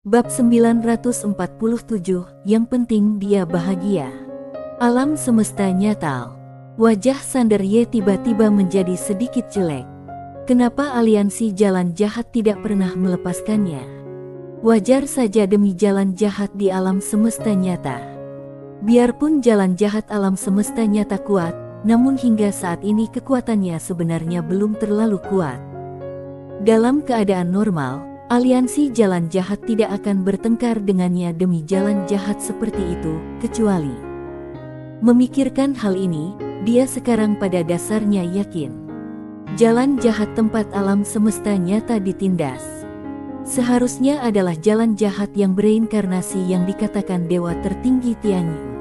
Bab 947, yang penting dia bahagia. Alam semesta nyata. Wajah Sander Ye tiba-tiba menjadi sedikit jelek. Kenapa aliansi jalan jahat tidak pernah melepaskannya? Wajar saja demi jalan jahat di alam semesta nyata. Biarpun jalan jahat alam semesta nyata kuat, namun hingga saat ini kekuatannya sebenarnya belum terlalu kuat. Dalam keadaan normal, aliansi jalan jahat tidak akan bertengkar dengannya demi jalan jahat seperti itu, kecuali memikirkan hal ini, dia sekarang pada dasarnya yakin jalan jahat tempat alam semesta nyata ditindas seharusnya adalah jalan jahat yang bereinkarnasi yang dikatakan dewa tertinggi Tianyu.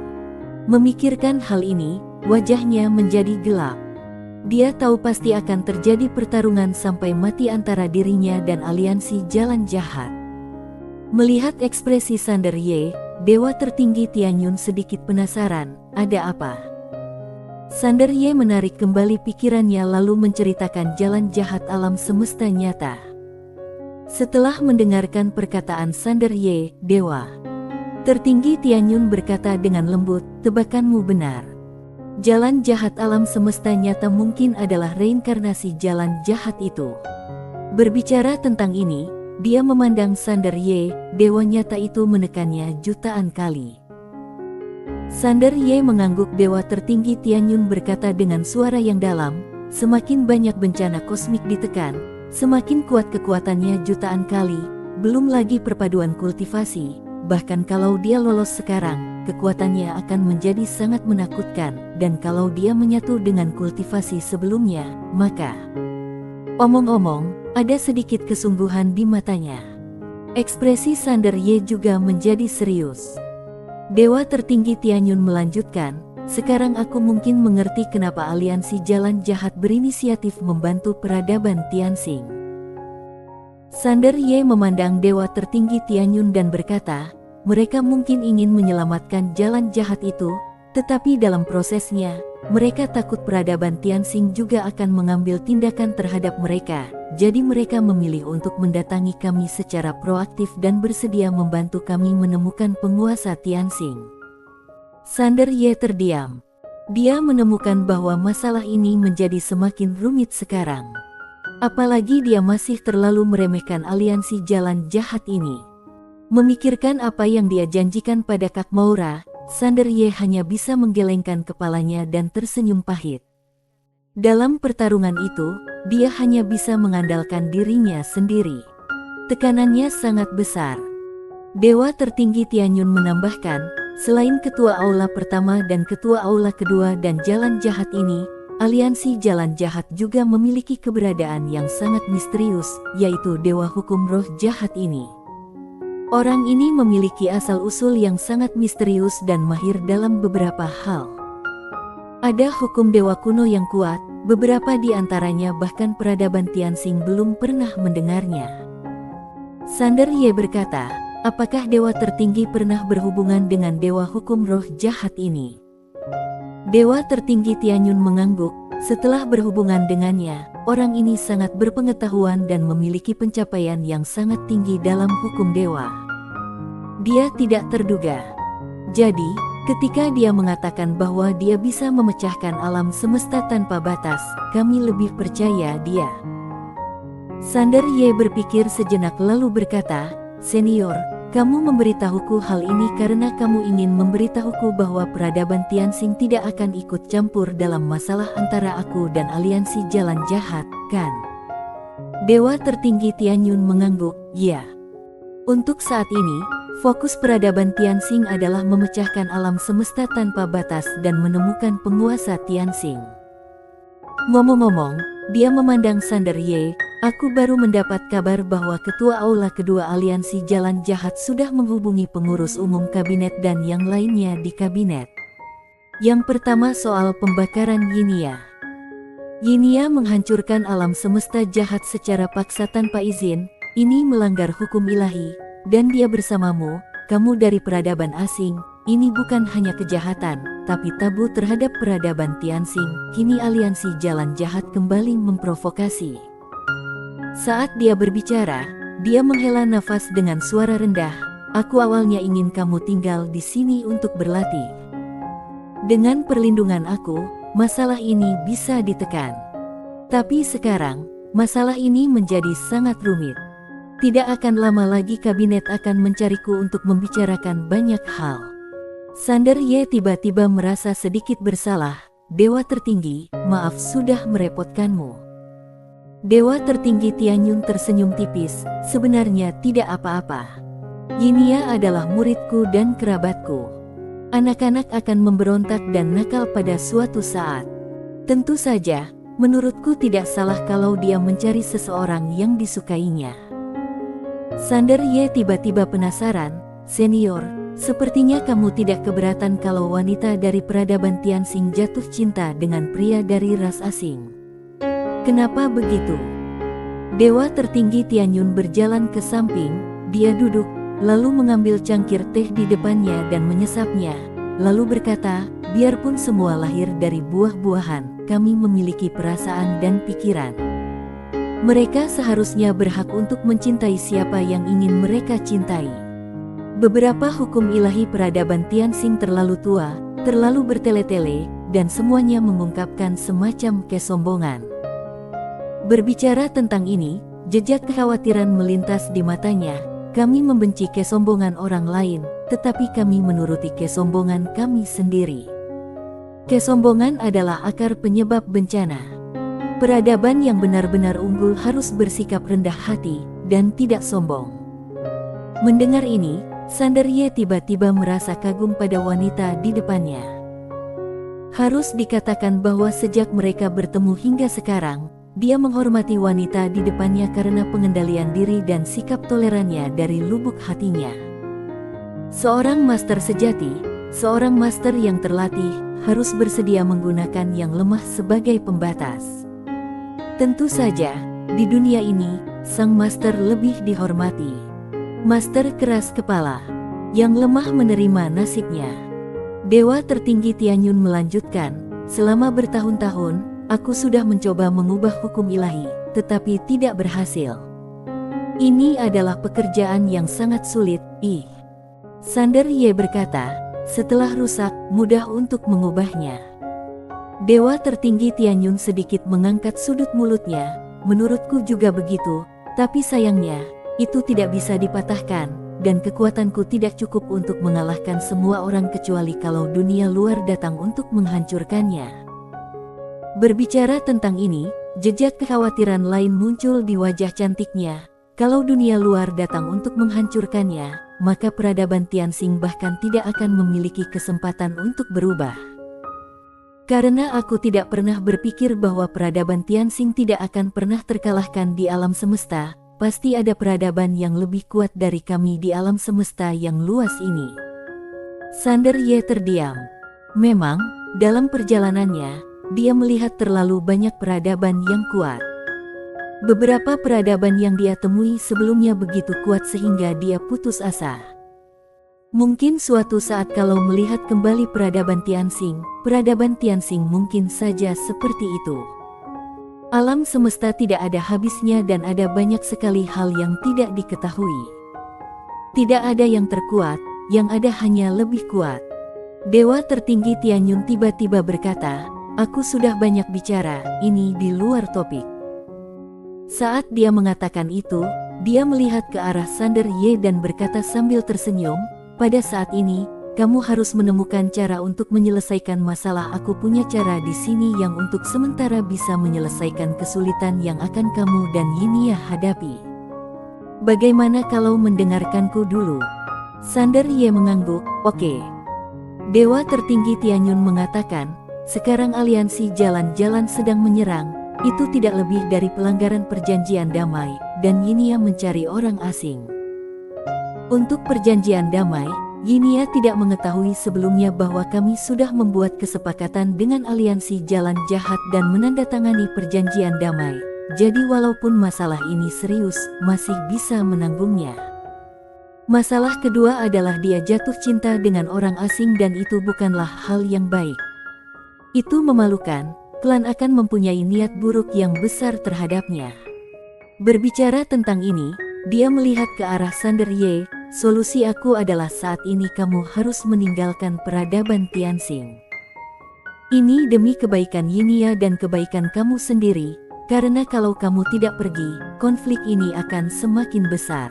Memikirkan hal ini, wajahnya menjadi gelap. Dia tahu pasti akan terjadi pertarungan sampai mati antara dirinya dan aliansi jalan jahat. Melihat ekspresi Sander Ye, dewa tertinggi Tianyun sedikit penasaran, ada apa? Sander Ye menarik kembali pikirannya lalu menceritakan jalan jahat alam semesta nyata. Setelah mendengarkan perkataan Sander Ye, dewa tertinggi Tianyun berkata dengan lembut, tebakanmu benar. Jalan jahat alam semesta nyata mungkin adalah reinkarnasi jalan jahat itu. Berbicara tentang ini, dia memandang Sander Ye, dewa nyata itu menekannya jutaan kali. Sander Ye mengangguk. Dewa tertinggi Tianyun berkata dengan suara yang dalam, semakin banyak bencana kosmik ditekan, semakin kuat kekuatannya jutaan kali, belum lagi perpaduan kultivasi. Bahkan kalau dia lolos sekarang, kekuatannya akan menjadi sangat menakutkan, dan kalau dia menyatu dengan kultivasi sebelumnya, maka omong-omong, ada sedikit kesungguhan di matanya. Ekspresi Sander Ye juga menjadi serius. Dewa tertinggi Tianyun melanjutkan, sekarang aku mungkin mengerti kenapa aliansi jalan jahat berinisiatif membantu peradaban Tianxing. Sander Ye memandang dewa tertinggi Tianyun dan berkata, mereka mungkin ingin menyelamatkan jalan jahat itu, tetapi dalam prosesnya, mereka takut peradaban Tianxing juga akan mengambil tindakan terhadap mereka, jadi mereka memilih untuk mendatangi kami secara proaktif dan bersedia membantu kami menemukan penguasa Tianxing. Sander Ye terdiam. Dia menemukan bahwa masalah ini menjadi semakin rumit sekarang. Apalagi dia masih terlalu meremehkan aliansi jalan jahat ini. Memikirkan apa yang dia janjikan pada Kak Maura, Sander Ye hanya bisa menggelengkan kepalanya dan tersenyum pahit. Dalam pertarungan itu, dia hanya bisa mengandalkan dirinya sendiri. Tekanannya sangat besar. Dewa tertinggi Tianyun menambahkan, selain ketua aula pertama dan ketua aula kedua dan jalan jahat ini, aliansi jalan jahat juga memiliki keberadaan yang sangat misterius, yaitu dewa hukum roh jahat ini. Orang ini memiliki asal-usul yang sangat misterius dan mahir dalam beberapa hal. Ada hukum dewa kuno yang kuat, beberapa di antaranya bahkan peradaban Tianxing belum pernah mendengarnya. Sander Ye berkata, apakah dewa tertinggi pernah berhubungan dengan dewa hukum roh jahat ini? Dewa tertinggi Tianyun mengangguk, setelah berhubungan dengannya, orang ini sangat berpengetahuan dan memiliki pencapaian yang sangat tinggi dalam hukum dewa. Dia tidak terduga. Jadi, ketika dia mengatakan bahwa dia bisa memecahkan alam semesta tanpa batas, kami lebih percaya dia. Sander Ye berpikir sejenak lalu berkata, senior, kamu memberitahuku hal ini karena kamu ingin memberitahuku bahwa peradaban Tianxing tidak akan ikut campur dalam masalah antara aku dan aliansi jalan jahat, kan? Dewa tertinggi Tianyun mengangguk, ya. Untuk saat ini, fokus peradaban Tianxing adalah memecahkan alam semesta tanpa batas dan menemukan penguasa Tianxing. Ngomong-ngomong, dia memandang Sander Ye, aku baru mendapat kabar bahwa ketua aula kedua aliansi jalan jahat sudah menghubungi pengurus umum kabinet dan yang lainnya di kabinet. Yang pertama soal pembakaran Yinia. Yinia menghancurkan alam semesta jahat secara paksa tanpa izin, ini melanggar hukum ilahi, dan dia bersamamu, kamu dari peradaban asing, ini bukan hanya kejahatan, tapi tabu terhadap peradaban Tianxing. Kini aliansi jalan jahat kembali memprovokasi. Saat dia berbicara, Dia menghela nafas dengan suara rendah. Aku awalnya ingin kamu tinggal di sini untuk berlatih. Dengan perlindungan aku, masalah ini bisa ditekan. Tapi sekarang, masalah ini menjadi sangat rumit. Tidak akan lama lagi kabinet akan mencariku untuk membicarakan banyak hal. Sander Ye tiba-tiba merasa sedikit bersalah. Dewa tertinggi, maaf sudah merepotkanmu. Dewa tertinggi Tianyun tersenyum tipis, sebenarnya tidak apa-apa. Yinia adalah muridku dan kerabatku. Anak-anak akan memberontak dan nakal pada suatu saat. Tentu saja, menurutku tidak salah kalau dia mencari seseorang yang disukainya. Sander Ye tiba-tiba penasaran, senior, sepertinya kamu tidak keberatan kalau wanita dari peradaban Tianxing jatuh cinta dengan pria dari ras asing. Kenapa begitu? Dewa tertinggi Tianyun berjalan ke samping, dia duduk, lalu mengambil cangkir teh di depannya dan menyesapnya, lalu berkata, biarpun semua lahir dari buah-buahan, kami memiliki perasaan dan pikiran. Mereka seharusnya berhak untuk mencintai siapa yang ingin mereka cintai. Beberapa hukum ilahi peradaban Tianxing terlalu tua, terlalu bertele-tele, dan semuanya mengungkapkan semacam kesombongan. Berbicara tentang ini, jejak kekhawatiran melintas di matanya. Kami membenci kesombongan orang lain, tetapi kami menuruti kesombongan kami sendiri. Kesombongan adalah akar penyebab bencana. Peradaban yang benar-benar unggul harus bersikap rendah hati dan tidak sombong. Mendengar ini, Sander Ye tiba-tiba merasa kagum pada wanita di depannya. Harus dikatakan bahwa sejak mereka bertemu hingga sekarang, dia menghormati wanita di depannya karena pengendalian diri dan sikap tolerannya dari lubuk hatinya. Seorang master sejati, seorang master yang terlatih, harus bersedia menggunakan yang lemah sebagai pembatas. Tentu saja, di dunia ini, sang master lebih dihormati. Master keras kepala, yang lemah menerima nasibnya. Dewa tertinggi Tianyun melanjutkan, selama bertahun-tahun, aku sudah mencoba mengubah hukum ilahi, tetapi tidak berhasil. Ini adalah pekerjaan yang sangat sulit, Sander Ye berkata, setelah rusak, mudah untuk mengubahnya. Dewa tertinggi Tianyun sedikit mengangkat sudut mulutnya, menurutku juga begitu, tapi sayangnya, itu tidak bisa dipatahkan, dan kekuatanku tidak cukup untuk mengalahkan semua orang kecuali kalau dunia luar datang untuk menghancurkannya. Berbicara tentang ini, jejak kekhawatiran lain muncul di wajah cantiknya. Kalau dunia luar datang untuk menghancurkannya, maka peradaban Tianxing bahkan tidak akan memiliki kesempatan untuk berubah. Karena aku tidak pernah berpikir bahwa peradaban Tianxing tidak akan pernah terkalahkan di alam semesta, pasti ada peradaban yang lebih kuat dari kami di alam semesta yang luas ini. Sander Ye terdiam. Memang, dalam perjalanannya, dia melihat terlalu banyak peradaban yang kuat. Beberapa peradaban yang dia temui sebelumnya begitu kuat sehingga dia putus asa. Mungkin suatu saat kalau melihat kembali peradaban Tianxing mungkin saja seperti itu. Alam semesta tidak ada habisnya dan ada banyak sekali hal yang tidak diketahui. Tidak ada yang terkuat, yang ada hanya lebih kuat. Dewa tertinggi Tianyun tiba-tiba berkata, aku sudah banyak bicara, ini di luar topik. Saat dia mengatakan itu, dia melihat ke arah Sander Ye dan berkata sambil tersenyum, pada saat ini, kamu harus menemukan cara untuk menyelesaikan masalah. Aku punya cara di sini yang untuk sementara bisa menyelesaikan kesulitan yang akan kamu dan Yinia hadapi. Bagaimana kalau mendengarkanku dulu? Sander Ye mengangguk, oke. Dewa tertinggi Tianyun mengatakan, sekarang aliansi jalan-jalan sedang menyerang, itu tidak lebih dari pelanggaran perjanjian damai, dan Yinia mencari orang asing. Untuk perjanjian damai, Yinia tidak mengetahui sebelumnya bahwa kami sudah membuat kesepakatan dengan aliansi jalan jahat dan menandatangani perjanjian damai, jadi walaupun masalah ini serius, masih bisa menanggungnya. Masalah kedua adalah dia jatuh cinta dengan orang asing dan itu bukanlah hal yang baik. Itu memalukan, klan akan mempunyai niat buruk yang besar terhadapnya. Berbicara tentang ini, dia melihat ke arah Sander Ye. Solusi aku adalah saat ini kamu harus meninggalkan peradaban Tianxing. Ini demi kebaikan Yinia dan kebaikan kamu sendiri, karena kalau kamu tidak pergi, konflik ini akan semakin besar.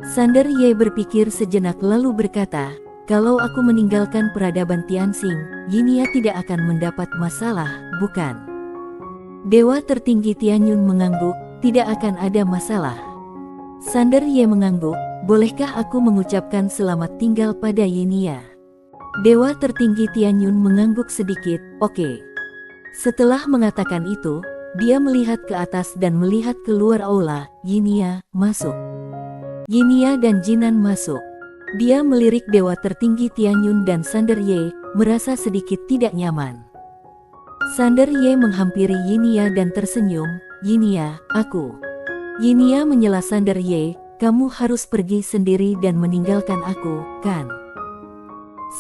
Sander Ye berpikir sejenak lalu berkata, kalau aku meninggalkan peradaban Tianxing, Yinia tidak akan mendapat masalah, bukan? Dewa tertinggi Tianyun mengangguk, tidak akan ada masalah. Sander Ye mengangguk, bolehkah aku mengucapkan selamat tinggal pada Yinia? Dewa tertinggi Tianyun mengangguk sedikit, oke. Setelah mengatakan itu, dia melihat ke atas dan melihat keluar aula. Yinia, masuk. Yinia dan Jinan masuk. Dia melirik Dewa tertinggi Tianyun dan Sander Ye, merasa sedikit tidak nyaman. Sander Ye menghampiri Yinia dan tersenyum, Yinia, aku. Yinia menyela Sander Ye, kamu harus pergi sendiri dan meninggalkan aku, kan?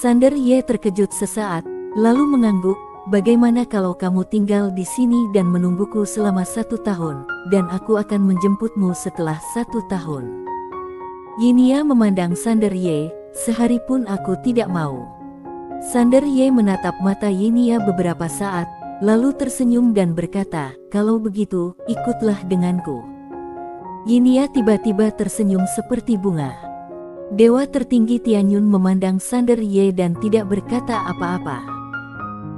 Sander Ye terkejut sesaat, lalu mengangguk, bagaimana kalau kamu tinggal di sini dan menungguku selama 1 tahun, dan aku akan menjemputmu setelah 1 tahun. Yinia memandang Sander Ye, sehari pun aku tidak mau. Sander Ye menatap mata Yinia beberapa saat, lalu tersenyum dan berkata, kalau begitu, ikutlah denganku. Yinia tiba-tiba tersenyum seperti bunga. Dewa tertinggi Tianyun memandang Sander Ye dan tidak berkata apa-apa.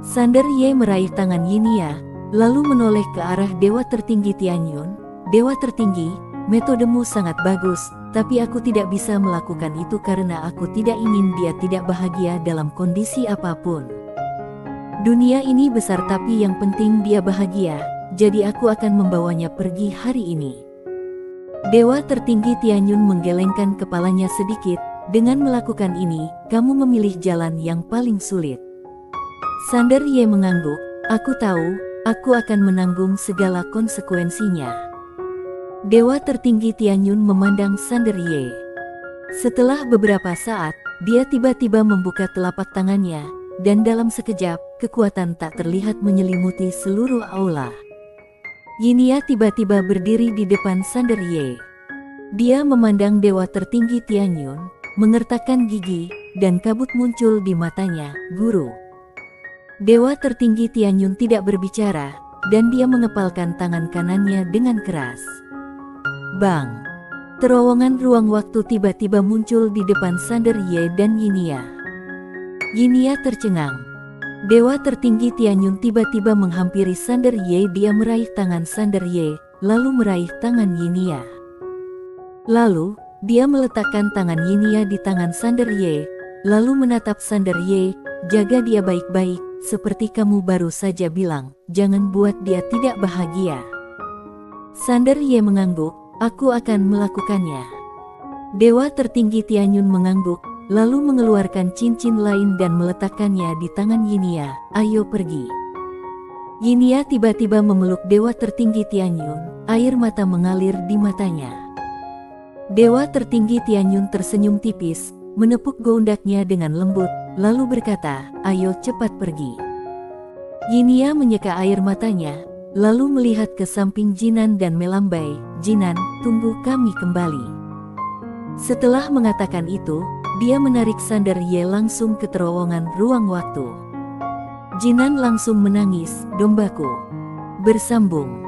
Sander Ye meraih tangan Yinia, lalu menoleh ke arah Dewa tertinggi Tianyun. Dewa tertinggi, metodemu sangat bagus, tapi aku tidak bisa melakukan itu karena aku tidak ingin dia tidak bahagia dalam kondisi apapun. Dunia ini besar tapi yang penting dia bahagia, jadi aku akan membawanya pergi hari ini. Dewa tertinggi Tianyun menggelengkan kepalanya sedikit, dengan melakukan ini, kamu memilih jalan yang paling sulit. Sander Ye mengangguk, aku tahu, aku akan menanggung segala konsekuensinya. Dewa tertinggi Tianyun memandang Sander Ye. Setelah beberapa saat, dia tiba-tiba membuka telapak tangannya, dan dalam sekejap, kekuatan tak terlihat menyelimuti seluruh aula. Yinia tiba-tiba berdiri di depan Sander Ye. Dia memandang Dewa tertinggi Tianyun, mengertakkan gigi, dan kabut muncul di matanya, guru. Dewa tertinggi Tianyun tidak berbicara, dan dia mengepalkan tangan kanannya dengan keras. Bang! Terowongan ruang waktu tiba-tiba muncul di depan Sander Ye dan Yinia. Yinia tercengang. Dewa tertinggi Tianyun tiba-tiba menghampiri Sander Ye. Dia meraih tangan Sander Ye, lalu meraih tangan Yinia. Lalu, dia meletakkan tangan Yinia di tangan Sander Ye, lalu menatap Sander Ye, jaga dia baik-baik, seperti kamu baru saja bilang, jangan buat dia tidak bahagia. Sander Ye mengangguk, aku akan melakukannya. Dewa tertinggi Tianyun mengangguk, lalu mengeluarkan cincin lain dan meletakkannya di tangan Yinia, ayo pergi. Yinia tiba-tiba memeluk Dewa tertinggi Tianyun, air mata mengalir di matanya. Dewa tertinggi Tianyun tersenyum tipis, menepuk gondaknya dengan lembut, lalu berkata, ayo cepat pergi. Yinia menyeka air matanya, lalu melihat ke samping Jinan dan melambai, Jinan, tunggu kami kembali. Setelah mengatakan itu, dia menarik Sander Ye langsung ke terowongan ruang waktu. Jinan langsung menangis, dombaku. Bersambung.